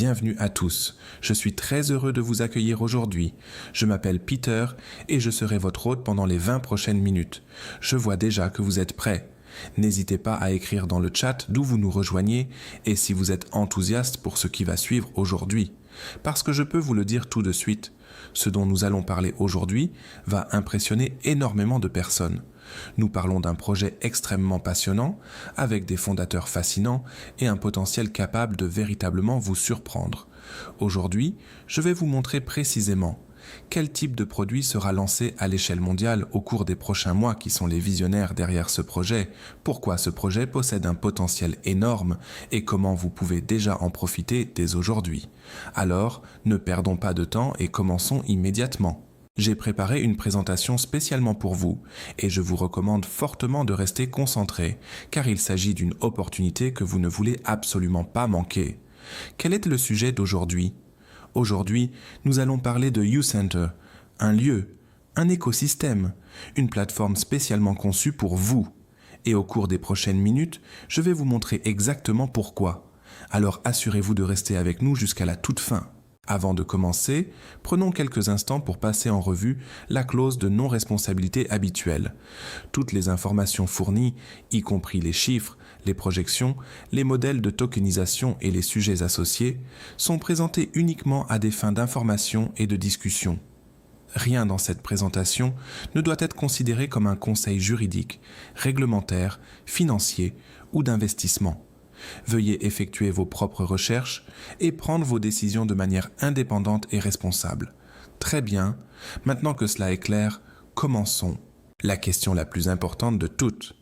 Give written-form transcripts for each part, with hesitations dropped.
Bienvenue à tous. Je suis très heureux de vous accueillir aujourd'hui. Je m'appelle Peter et je serai votre hôte pendant les 20 prochaines minutes. Je vois déjà que vous êtes prêts. N'hésitez pas à écrire dans le chat d'où vous nous rejoignez et si vous êtes enthousiaste pour ce qui va suivre aujourd'hui. Parce que je peux vous le dire tout de suite, ce dont nous allons parler aujourd'hui va impressionner énormément de personnes. Nous parlons d'un projet extrêmement passionnant, avec des fondateurs fascinants et un potentiel capable de véritablement vous surprendre. Aujourd'hui, je vais vous montrer précisément quel type de produit sera lancé à l'échelle mondiale au cours des prochains mois qui sont les visionnaires derrière ce projet, pourquoi ce projet possède un potentiel énorme et comment vous pouvez déjà en profiter dès aujourd'hui. Alors, ne perdons pas de temps et commençons immédiatement. J'ai préparé une présentation spécialement pour vous et je vous recommande fortement de rester concentré car il s'agit d'une opportunité que vous ne voulez absolument pas manquer. Quel est le sujet d'aujourd'hui ? Aujourd'hui, nous allons parler de YouCenter, un lieu, un écosystème, une plateforme spécialement conçue pour vous. Et au cours des prochaines minutes, je vais vous montrer exactement pourquoi. Alors assurez-vous de rester avec nous jusqu'à la toute fin. Avant de commencer, prenons quelques instants pour passer en revue la clause de non-responsabilité habituelle. Toutes les informations fournies, y compris les chiffres, les projections, les modèles de tokenisation et les sujets associés, sont présentés uniquement à des fins d'information et de discussion. Rien dans cette présentation ne doit être considéré comme un conseil juridique, réglementaire, financier ou d'investissement. Veuillez effectuer vos propres recherches et prendre vos décisions de manière indépendante et responsable. Très bien, maintenant que cela est clair, commençons. La question la plus importante de toutes.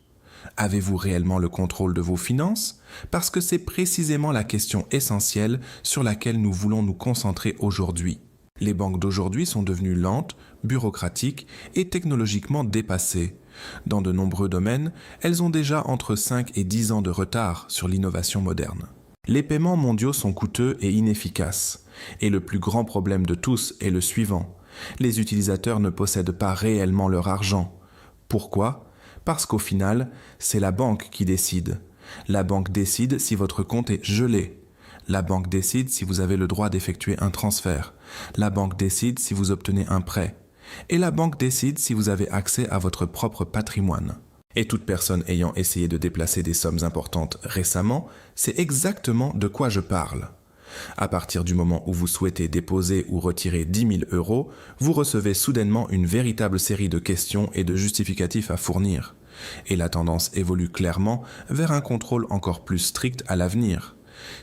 Avez-vous réellement le contrôle de vos finances ? Parce que c'est précisément la question essentielle sur laquelle nous voulons nous concentrer aujourd'hui. Les banques d'aujourd'hui sont devenues lentes, bureaucratiques et technologiquement dépassées. Dans de nombreux domaines, elles ont déjà entre 5 et 10 ans de retard sur l'innovation moderne. Les paiements mondiaux sont coûteux et inefficaces. Et le plus grand problème de tous est le suivant. Les utilisateurs ne possèdent pas réellement leur argent. Pourquoi ? Parce qu'au final, c'est la banque qui décide. La banque décide si votre compte est gelé. La banque décide si vous avez le droit d'effectuer un transfert. La banque décide si vous obtenez un prêt. Et la banque décide si vous avez accès à votre propre patrimoine. Et toute personne ayant essayé de déplacer des sommes importantes récemment, c'est exactement de quoi je parle. À partir du moment où vous souhaitez déposer ou retirer 10 000 €, vous recevez soudainement une véritable série de questions et de justificatifs à fournir. Et la tendance évolue clairement vers un contrôle encore plus strict à l'avenir.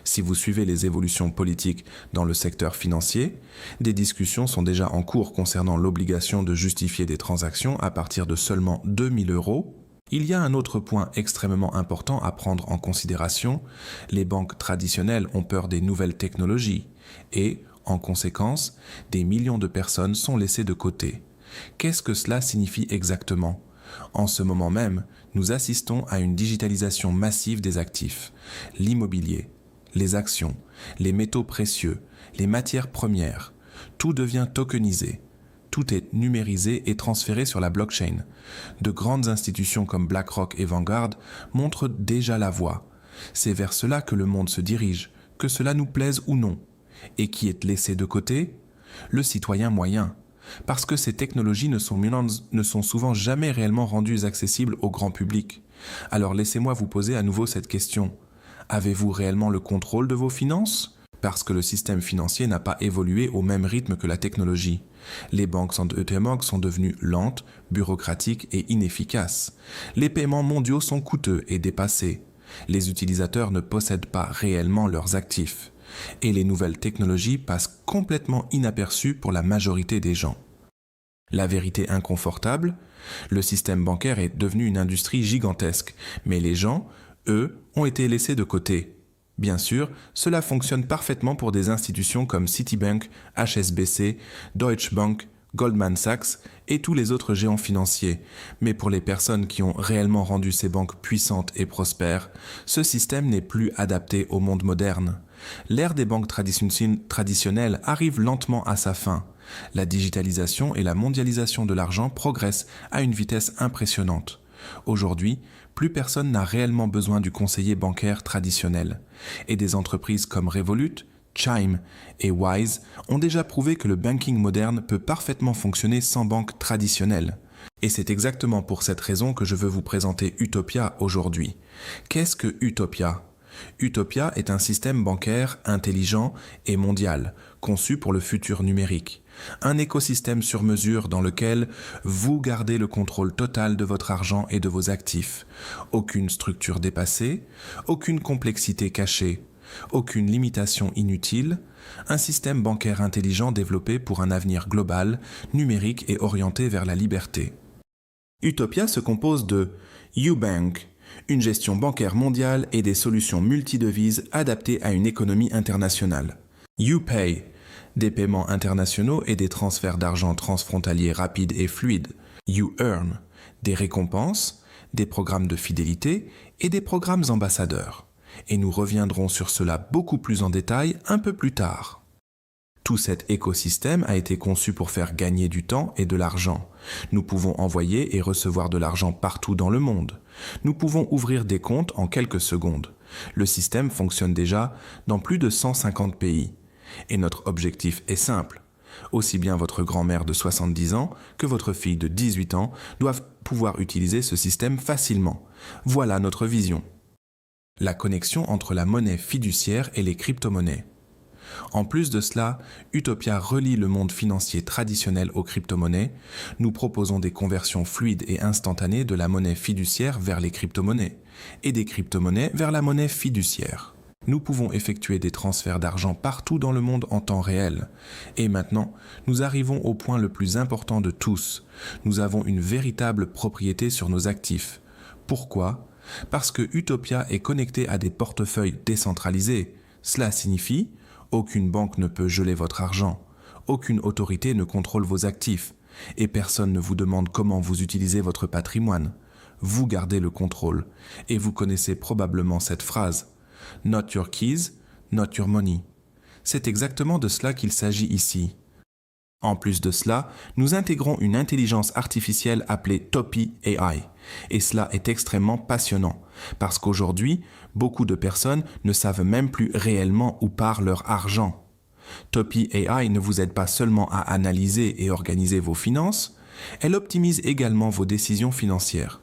Si vous suivez les évolutions politiques dans le secteur financier, des discussions sont déjà en cours concernant l'obligation de justifier des transactions à partir de seulement 2 000 €. Il y a un autre point extrêmement important à prendre en considération. Les banques traditionnelles ont peur des nouvelles technologies et, en conséquence, des millions de personnes sont laissées de côté. Qu'est-ce que cela signifie exactement ? En ce moment même, nous assistons à une digitalisation massive des actifs, l'immobilier, les actions, les métaux précieux, les matières premières. Tout devient tokenisé. Tout est numérisé et transféré sur la blockchain. De grandes institutions comme BlackRock et Vanguard montrent déjà la voie. C'est vers cela que le monde se dirige, que cela nous plaise ou non. Et qui est laissé de côté ? Le citoyen moyen. Parce que ces technologies ne sont souvent jamais réellement rendues accessibles au grand public. Alors laissez-moi vous poser à nouveau cette question. Avez-vous réellement le contrôle de vos finances ? Parce que le système financier n'a pas évolué au même rythme que la technologie. Les banques sans ETMOG sont devenues lentes, bureaucratiques et inefficaces. Les paiements mondiaux sont coûteux et dépassés. Les utilisateurs ne possèdent pas réellement leurs actifs. Et les nouvelles technologies passent complètement inaperçues pour la majorité des gens. La vérité inconfortable, le système bancaire est devenu une industrie gigantesque, mais les gens, eux, ont été laissés de côté. Bien sûr, cela fonctionne parfaitement pour des institutions comme Citibank, HSBC, Deutsche Bank, Goldman Sachs et tous les autres géants financiers. Mais pour les personnes qui ont réellement rendu ces banques puissantes et prospères, ce système n'est plus adapté au monde moderne. L'ère des banques traditionnelles arrive lentement à sa fin. La digitalisation et la mondialisation de l'argent progressent à une vitesse impressionnante. Aujourd'hui, plus personne n'a réellement besoin du conseiller bancaire traditionnel. Et des entreprises comme Revolut, Chime et Wise ont déjà prouvé que le banking moderne peut parfaitement fonctionner sans banque traditionnelle. Et c'est exactement pour cette raison que je veux vous présenter Utopia aujourd'hui. Qu'est-ce que Utopia ? Utopia est un système bancaire intelligent et mondial, conçu pour le futur numérique. Un écosystème sur mesure dans lequel vous gardez le contrôle total de votre argent et de vos actifs. Aucune structure dépassée, aucune complexité cachée, aucune limitation inutile, un système bancaire intelligent développé pour un avenir global, numérique et orienté vers la liberté. Utopia se compose de Ubank, une gestion bancaire mondiale et des solutions multidevises adaptées à une économie internationale. UPay, des paiements internationaux et des transferts d'argent transfrontaliers rapides et fluides. UEarn, des récompenses, des programmes de fidélité et des programmes ambassadeurs. Et nous reviendrons sur cela beaucoup plus en détail un peu plus tard. Tout cet écosystème a été conçu pour faire gagner du temps et de l'argent. Nous pouvons envoyer et recevoir de l'argent partout dans le monde. Nous pouvons ouvrir des comptes en quelques secondes. Le système fonctionne déjà dans plus de 150 pays. Et notre objectif est simple. Aussi bien votre grand-mère de 70 ans que votre fille de 18 ans doivent pouvoir utiliser ce système facilement. Voilà notre vision. La connexion entre la monnaie fiduciaire et les crypto-monnaies. En plus de cela, Utopia relie le monde financier traditionnel aux crypto-monnaies. Nous proposons des conversions fluides et instantanées de la monnaie fiduciaire vers les crypto-monnaies et des crypto-monnaies vers la monnaie fiduciaire. Nous pouvons effectuer des transferts d'argent partout dans le monde en temps réel. Et maintenant, nous arrivons au point le plus important de tous. Nous avons une véritable propriété sur nos actifs. Pourquoi ? Parce que Utopia est connecté à des portefeuilles décentralisés. Cela signifie aucune banque ne peut geler votre argent, aucune autorité ne contrôle vos actifs, et personne ne vous demande comment vous utilisez votre patrimoine. Vous gardez le contrôle, et vous connaissez probablement cette phrase « Not your keys, not your money ». C'est exactement de cela qu'il s'agit ici. En plus de cela, nous intégrons une intelligence artificielle appelée Topi AI. Et cela est extrêmement passionnant, parce qu'aujourd'hui, beaucoup de personnes ne savent même plus réellement où part leur argent. Topi AI ne vous aide pas seulement à analyser et organiser vos finances, elle optimise également vos décisions financières.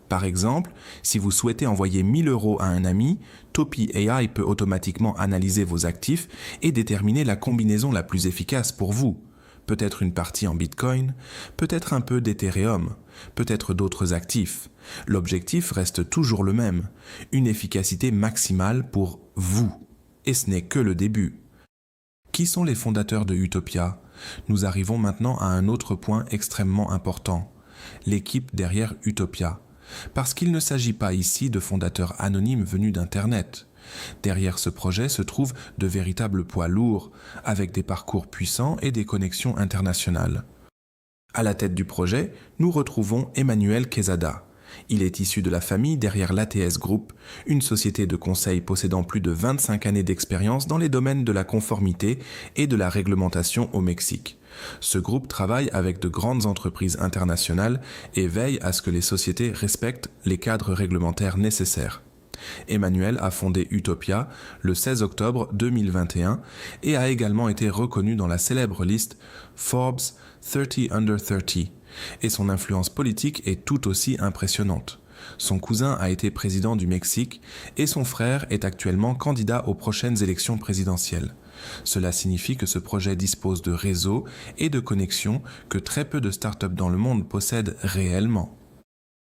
Par exemple, si vous souhaitez envoyer 1000 € à un ami, Topi AI peut automatiquement analyser vos actifs et déterminer la combinaison la plus efficace pour vous. Peut-être une partie en Bitcoin, peut-être un peu d'Ethereum, peut-être d'autres actifs. L'objectif reste toujours le même, une efficacité maximale pour vous. Et ce n'est que le début. Qui sont les fondateurs de Utopia ? Nous arrivons maintenant à un autre point extrêmement important, l'équipe derrière Utopia. Parce qu'il ne s'agit pas ici de fondateurs anonymes venus d'Internet. Derrière ce projet se trouvent de véritables poids lourds, avec des parcours puissants et des connexions internationales. À la tête du projet, nous retrouvons Emmanuel Quezada. Il est issu de la famille derrière l'ATS Group, une société de conseil possédant plus de 25 années d'expérience dans les domaines de la conformité et de la réglementation au Mexique. Ce groupe travaille avec de grandes entreprises internationales et veille à ce que les sociétés respectent les cadres réglementaires nécessaires. Emmanuel a fondé Utopia le 16 octobre 2021 et a également été reconnu dans la célèbre liste Forbes 30 Under 30 et son influence politique est tout aussi impressionnante. Son cousin a été président du Mexique et son frère est actuellement candidat aux prochaines élections présidentielles. Cela signifie que ce projet dispose de réseaux et de connexions que très peu de startups dans le monde possèdent réellement.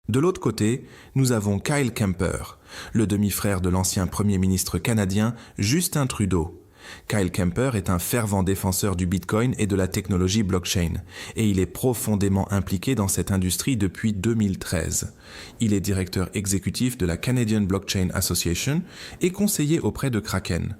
De l'autre côté, nous avons Kyle Kemper, le demi-frère de l'ancien Premier ministre canadien Justin Trudeau. Kyle Kemper est un fervent défenseur du Bitcoin et de la technologie blockchain, et il est profondément impliqué dans cette industrie depuis 2013. Il est directeur exécutif de la Canadian Blockchain Association et conseiller auprès de Kraken.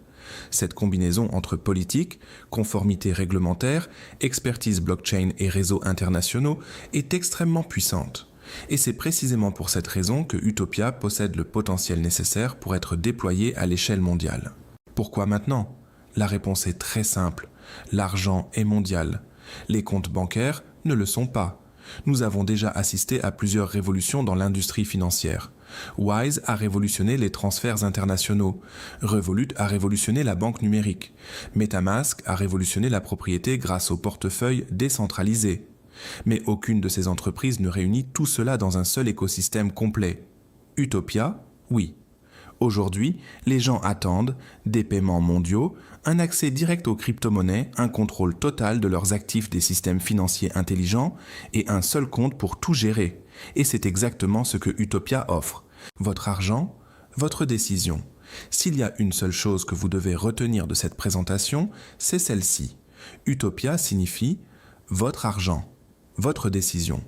Cette combinaison entre politique, conformité réglementaire, expertise blockchain et réseaux internationaux est extrêmement puissante. Et c'est précisément pour cette raison que Utopia possède le potentiel nécessaire pour être déployé à l'échelle mondiale. Pourquoi maintenant ? La réponse est très simple. L'argent est mondial. Les comptes bancaires ne le sont pas. Nous avons déjà assisté à plusieurs révolutions dans l'industrie financière. Wise a révolutionné les transferts internationaux. Revolut a révolutionné la banque numérique. MetaMask a révolutionné la propriété grâce au portefeuille décentralisé. Mais aucune de ces entreprises ne réunit tout cela dans un seul écosystème complet. Utopia, oui. Aujourd'hui, les gens attendent des paiements mondiaux, un accès direct aux crypto-monnaies, un contrôle total de leurs actifs des systèmes financiers intelligents et un seul compte pour tout gérer. Et c'est exactement ce que Utopia offre. Votre argent, votre décision. S'il y a une seule chose que vous devez retenir de cette présentation, c'est celle-ci. Utopia signifie votre argent, votre décision.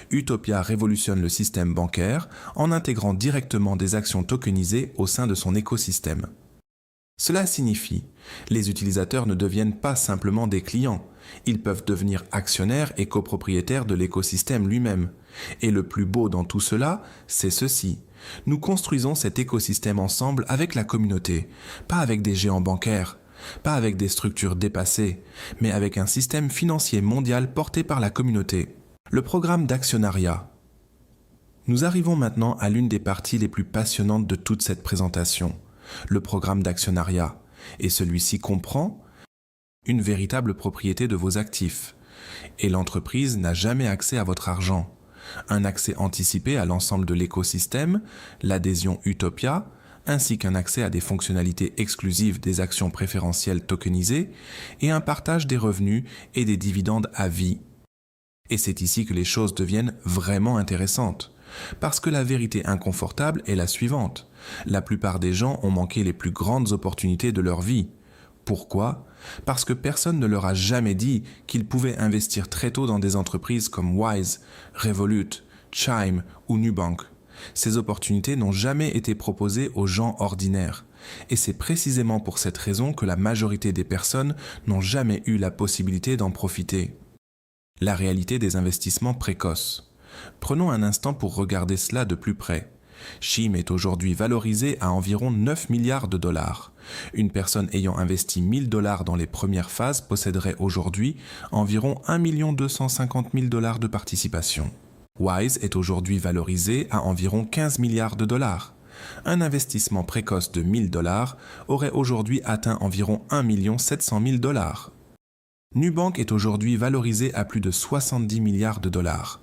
Utopia révolutionne le système bancaire en intégrant directement des actions tokenisées au sein de son écosystème. Cela signifie que les utilisateurs ne deviennent pas simplement des clients, ils peuvent devenir actionnaires et copropriétaires de l'écosystème lui-même. Et le plus beau dans tout cela, c'est ceci. Nous construisons cet écosystème ensemble avec la communauté, pas avec des géants bancaires, pas avec des structures dépassées, mais avec un système financier mondial porté par la communauté. Le programme d'actionnariat. Nous arrivons maintenant à l'une des parties les plus passionnantes de toute cette présentation, le programme d'actionnariat, et celui-ci comprend une véritable propriété de vos actifs, et l'entreprise n'a jamais accès à votre argent, un accès anticipé à l'ensemble de l'écosystème, l'adhésion Utopia, ainsi qu'un accès à des fonctionnalités exclusives des actions préférentielles tokenisées, et un partage des revenus et des dividendes à vie. Et c'est ici que les choses deviennent vraiment intéressantes. Parce que la vérité inconfortable est la suivante. La plupart des gens ont manqué les plus grandes opportunités de leur vie. Pourquoi ? Parce que personne ne leur a jamais dit qu'ils pouvaient investir très tôt dans des entreprises comme Wise, Revolut, Chime ou Nubank. Ces opportunités n'ont jamais été proposées aux gens ordinaires. Et c'est précisément pour cette raison que la majorité des personnes n'ont jamais eu la possibilité d'en profiter. La réalité des investissements précoces. Prenons un instant pour regarder cela de plus près. Chime est aujourd'hui valorisé à environ 9 milliards de dollars. Une personne ayant investi 1000 dollars dans les premières phases posséderait aujourd'hui environ 1 250 000 dollars de participation. Wise est aujourd'hui valorisé à environ 15 milliards de dollars. Un investissement précoce de 1000 dollars aurait aujourd'hui atteint environ 1 700 000 dollars. Nubank est aujourd'hui valorisé à plus de 70 milliards de dollars.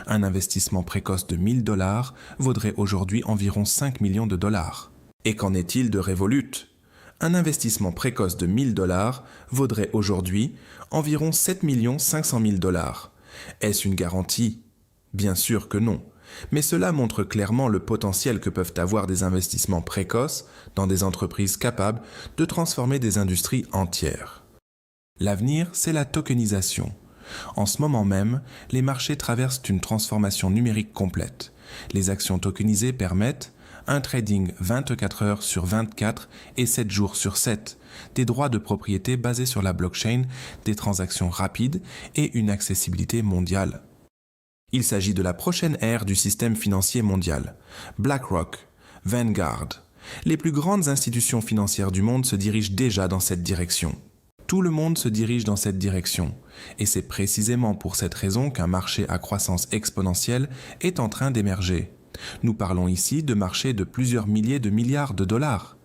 Un investissement précoce de 1000 dollars vaudrait aujourd'hui environ 5 millions de dollars. Et qu'en est-il de Revolut ? Un investissement précoce de 1000 dollars vaudrait aujourd'hui environ 7 500 000 dollars. Est-ce une garantie ? Bien sûr que non. Mais cela montre clairement le potentiel que peuvent avoir des investissements précoces dans des entreprises capables de transformer des industries entières. L'avenir, c'est la tokenisation. En ce moment même, les marchés traversent une transformation numérique complète. Les actions tokenisées permettent un trading 24 heures sur 24 et 7 jours sur 7, des droits de propriété basés sur la blockchain, des transactions rapides et une accessibilité mondiale. Il s'agit de la prochaine ère du système financier mondial. BlackRock, Vanguard, les plus grandes institutions financières du monde se dirigent déjà dans cette direction. Tout le monde se dirige dans cette direction, et c'est précisément pour cette raison qu'un marché à croissance exponentielle est en train d'émerger. Nous parlons ici de marchés de plusieurs milliers de milliards de dollars.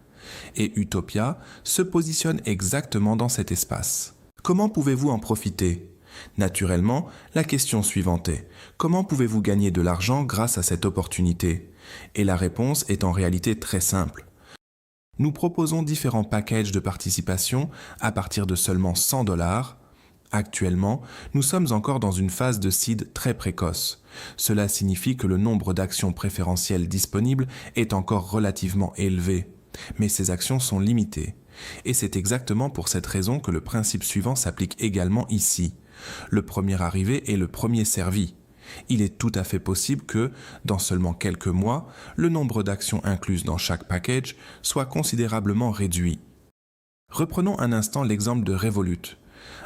Et Utopia se positionne exactement dans cet espace. Comment pouvez-vous en profiter ? Naturellement, la question suivante est « Comment pouvez-vous gagner de l'argent grâce à cette opportunité ?» Et la réponse est en réalité très simple. Nous proposons différents packages de participation à partir de seulement 100 dollars. Actuellement, nous sommes encore dans une phase de seed très précoce. Cela signifie que le nombre d'actions préférentielles disponibles est encore relativement élevé. Mais ces actions sont limitées. Et c'est exactement pour cette raison que le principe suivant s'applique également ici. Le premier arrivé est le premier servi. Il est tout à fait possible que, dans seulement quelques mois, le nombre d'actions incluses dans chaque package soit considérablement réduit. Reprenons un instant l'exemple de Revolut.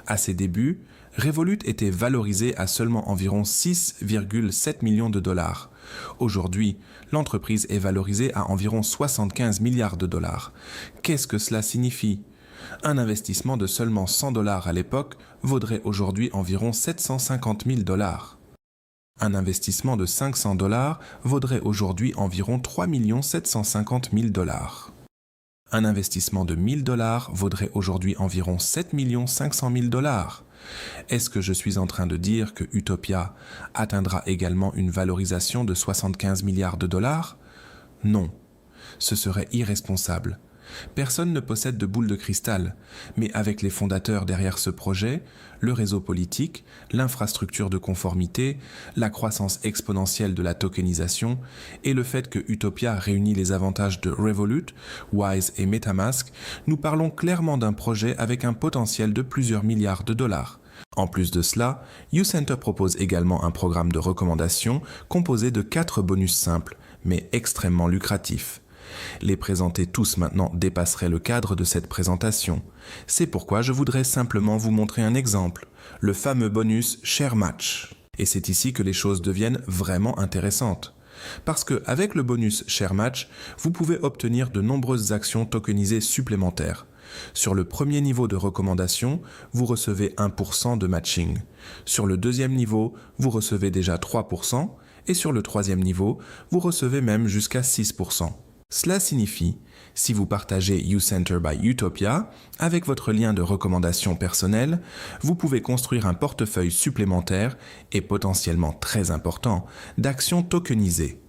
À ses débuts, Revolut était valorisé à seulement environ 6,7 millions de dollars. Aujourd'hui, l'entreprise est valorisée à environ 75 milliards de dollars. Qu'est-ce que cela signifie ? Un investissement de seulement 100 dollars à l'époque vaudrait aujourd'hui environ 750 000 dollars. Un investissement de 500 $ vaudrait aujourd'hui environ 3 750 000 $. Un investissement de 1 000 $ vaudrait aujourd'hui environ 7 500 000 $. Est-ce que je suis en train de dire que Utopia atteindra également une valorisation de 75 milliards de dollars? Non, ce serait irresponsable. Personne ne possède de boule de cristal, mais avec les fondateurs derrière ce projet, le réseau politique, l'infrastructure de conformité, la croissance exponentielle de la tokenisation et le fait que Utopia réunit les avantages de Revolut, Wise et MetaMask, nous parlons clairement d'un projet avec un potentiel de plusieurs milliards de dollars. En plus de cela, YouCenter propose également un programme de recommandation composé de 4 bonus simples, mais extrêmement lucratifs. Les présenter tous maintenant dépasserait le cadre de cette présentation. C'est pourquoi je voudrais simplement vous montrer un exemple, le fameux bonus Share Match. Et c'est ici que les choses deviennent vraiment intéressantes. Parce que avec le bonus Share Match, vous pouvez obtenir de nombreuses actions tokenisées supplémentaires. Sur le premier niveau de recommandation, vous recevez 1% de matching. Sur le deuxième niveau, vous recevez déjà 3%. Et sur le troisième niveau, vous recevez même jusqu'à 6%. Cela signifie, si vous partagez YouCenter by Utopia, avec votre lien de recommandation personnelle, vous pouvez construire un portefeuille supplémentaire et potentiellement très important d'actions tokenisées.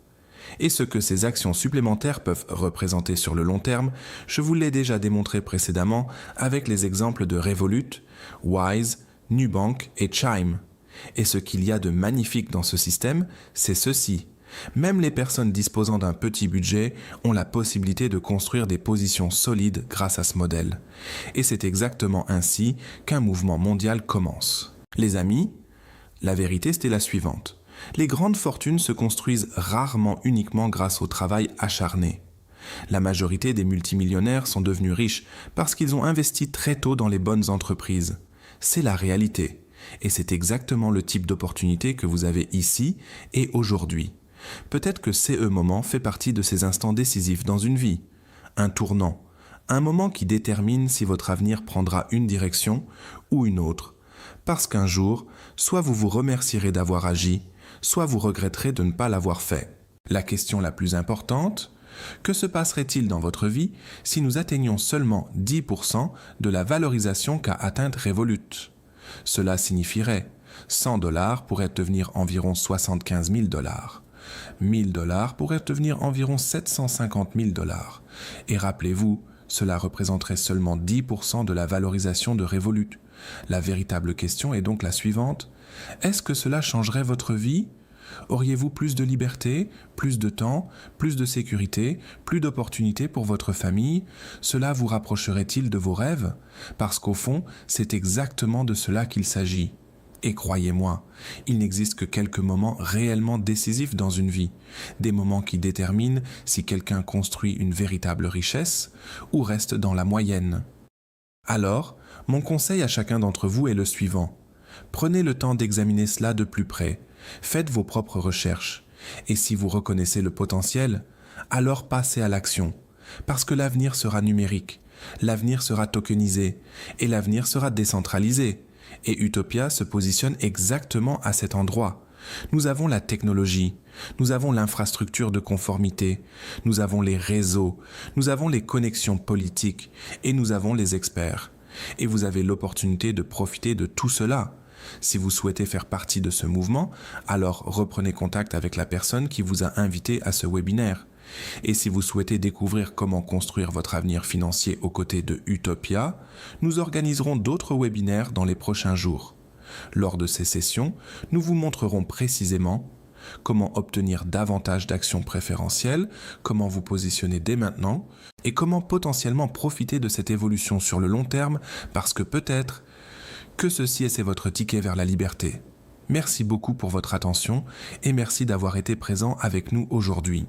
Et ce que ces actions supplémentaires peuvent représenter sur le long terme, je vous l'ai déjà démontré précédemment avec les exemples de Revolut, Wise, Nubank et Chime. Et ce qu'il y a de magnifique dans ce système, c'est ceci. Même les personnes disposant d'un petit budget ont la possibilité de construire des positions solides grâce à ce modèle. Et c'est exactement ainsi qu'un mouvement mondial commence. Les amis, la vérité c'était la suivante. Les grandes fortunes se construisent rarement uniquement grâce au travail acharné. La majorité des multimillionnaires sont devenus riches parce qu'ils ont investi très tôt dans les bonnes entreprises. C'est la réalité. Et c'est exactement le type d'opportunité que vous avez ici et aujourd'hui. Peut-être que CE moment fait partie de ces instants décisifs dans une vie. Un tournant. Un moment qui détermine si votre avenir prendra une direction ou une autre. Parce qu'un jour, soit vous vous remercierez d'avoir agi, soit vous regretterez de ne pas l'avoir fait. La question la plus importante, que se passerait-il dans votre vie si nous atteignions seulement 10% de la valorisation qu'a atteinte Revolut? Cela signifierait 100 $ pourraient devenir environ 75 000 $. 1 000 $ pourraient devenir environ 750 000 $. Et rappelez-vous, cela représenterait seulement 10% de la valorisation de Revolut. La véritable question est donc la suivante. Est-ce que cela changerait votre vie? Auriez-vous plus de liberté, plus de temps, plus de sécurité, plus d'opportunités pour votre famille? Cela vous rapprocherait-il de vos rêves? Parce qu'au fond, c'est exactement de cela qu'il s'agit. Et croyez-moi, il n'existe que quelques moments réellement décisifs dans une vie, des moments qui déterminent si quelqu'un construit une véritable richesse ou reste dans la moyenne. Alors, mon conseil à chacun d'entre vous est le suivant. Prenez le temps d'examiner cela de plus près, faites vos propres recherches, et si vous reconnaissez le potentiel, alors passez à l'action, parce que l'avenir sera numérique, l'avenir sera tokenisé, et l'avenir sera décentralisé. Et Utopia se positionne exactement à cet endroit. Nous avons la technologie, nous avons l'infrastructure de conformité, nous avons les réseaux, nous avons les connexions politiques et nous avons les experts. Et vous avez l'opportunité de profiter de tout cela. Si vous souhaitez faire partie de ce mouvement, alors reprenez contact avec la personne qui vous a invité à ce webinaire. Et si vous souhaitez découvrir comment construire votre avenir financier aux côtés de Utopia, nous organiserons d'autres webinaires dans les prochains jours. Lors de ces sessions, nous vous montrerons précisément comment obtenir davantage d'actions préférentielles, comment vous positionner dès maintenant et comment potentiellement profiter de cette évolution sur le long terme parce que peut-être que ceci c'est votre ticket vers la liberté. Merci beaucoup pour votre attention et merci d'avoir été présent avec nous aujourd'hui.